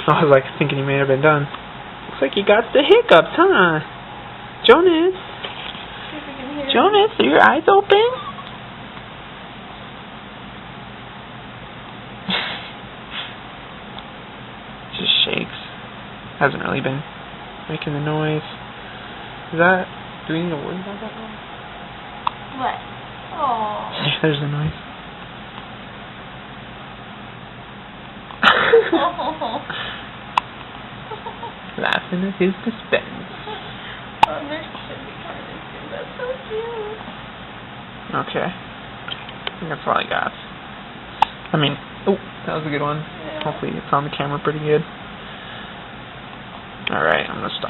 I was like thinking he may have been done. Looks like you got the hiccups, huh? Jonas? Jonas, are your eyes open? Just shakes. Hasn't really been making the noise. Do we need to worry about that noise? What? Oh. Yeah, there's the noise. Laughing at his dispense. Oh, this should be kind of cute. That's so cute. Okay. I think that's all I got. I mean, oh, that was a good one. Yeah. Hopefully it's on the camera pretty good. Alright, I'm going to stop.